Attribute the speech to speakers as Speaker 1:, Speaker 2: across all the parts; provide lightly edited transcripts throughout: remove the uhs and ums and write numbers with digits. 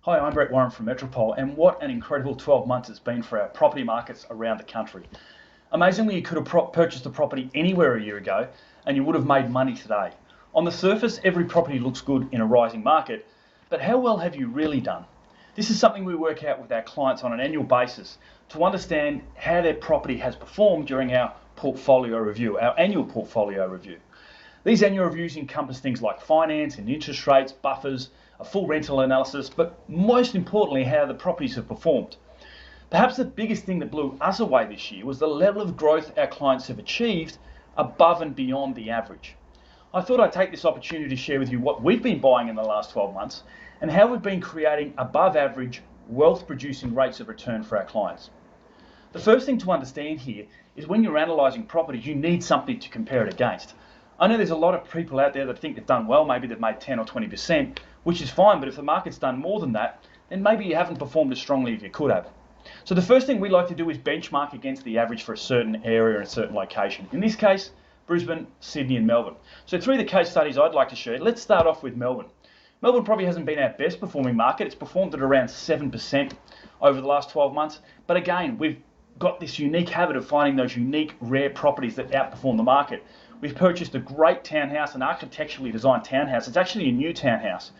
Speaker 1: Hi, I'm Brett Warren from Metropole, and what an incredible 12 months it's been for our property markets around the country. Amazingly, you could have purchased a property anywhere a year ago and you would have made money today. On the surface, every property looks good in a rising market, but how well have you really done? This is something we work out with our clients on an annual basis to understand how their property has performed during our portfolio review, our annual portfolio review. These annual reviews encompass things like finance and interest rates, buffers, a full rental analysis, but most importantly, how the properties have performed. Perhaps the biggest thing that blew us away this year was the level of growth our clients have achieved above and beyond the average. I thought I'd take this opportunity to share with you what we've been buying in the last 12 months and how we've been creating above average wealth producing rates of return for our clients. The first thing to understand here is when you're analysing properties, you need something to compare it against. I know there's a lot of people out there that think they've done well, maybe they've made 10 or 20%, which is fine, but if the market's done more than that, then maybe you haven't performed as strongly as you could have. So the first thing we like to do is benchmark against the average for a certain area and a certain location. In this case, Brisbane, Sydney and Melbourne. So through the case studies I'd like to share, let's start off with Melbourne. Melbourne probably hasn't been our best performing market. It's performed at around 7% over the last 12 months. But again, we've got this unique habit of finding those unique, rare properties that outperform the market. We've purchased a great townhouse, an architecturally designed townhouse. It's actually a new townhouse.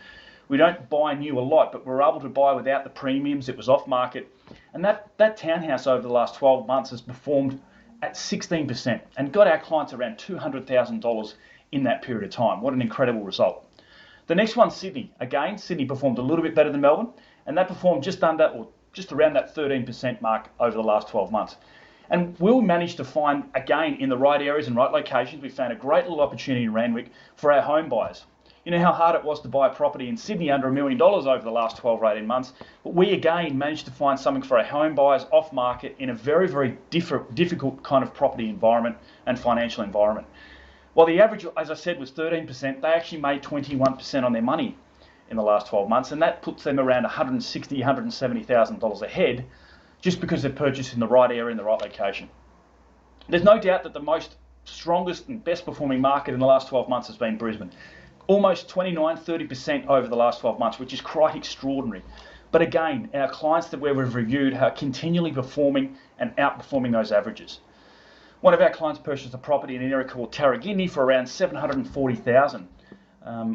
Speaker 1: We don't buy new a lot, but we're able to buy without the premiums. It was off market. And that townhouse over the last 12 months has performed at 16% and got our clients around $200,000 in that period of time. What an incredible result. The next one's Sydney. Again, Sydney performed a little bit better than Melbourne, and that performed just under or just around that 13% mark over the last 12 months. And we'll manage to find, again, in the right areas and right locations, we found a great little opportunity in Randwick for our home buyers. You know how hard it was to buy a property in Sydney under $1 million over the last 12 or 18 months, but we again managed to find something for our home buyers off market in a very, very difficult kind of property environment and financial environment. While the average, as I said, was 13%, they actually made 21% on their money in the last 12 months, and that puts them around $160,000, $170,000 ahead just because they're purchased in the right area in the right location. There's no doubt that the most strongest and best performing market in the last 12 months has been Brisbane. Almost 29-30% over the last 12 months, which is quite extraordinary. But again, our clients that we've reviewed are continually performing and outperforming those averages. One of our clients purchased a property in an area called Tarragindi for around $740,000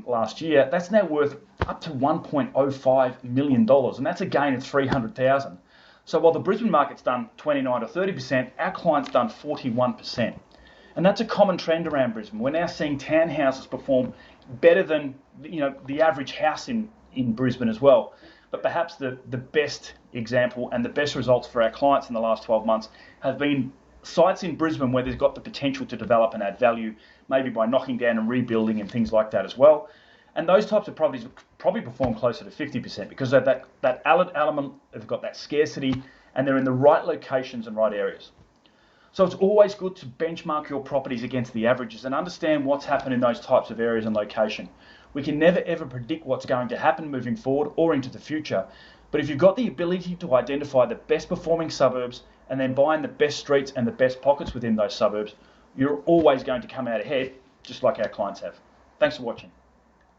Speaker 1: last year. That's now worth up to $1.05 million, and that's a gain of $300,000. So while the Brisbane market's done 29 or 30%, our client's done 41%. And that's a common trend around Brisbane. We're now seeing townhouses perform better than the average house in Brisbane as well. But perhaps the best example and the best results for our clients in the last 12 months have been sites in Brisbane where there's got the potential to develop and add value, maybe by knocking down and rebuilding and things like that as well. And those types of properties probably perform closer to 50% because of that element, they've got that scarcity, and they're in the right locations and right areas. So it's always good to benchmark your properties against the averages and understand what's happened in those types of areas and location. We can never ever predict what's going to happen moving forward or into the future, but if you've got the ability to identify the best performing suburbs and then buy in the best streets and the best pockets within those suburbs, you're always going to come out ahead, just like our clients have. Thanks for watching.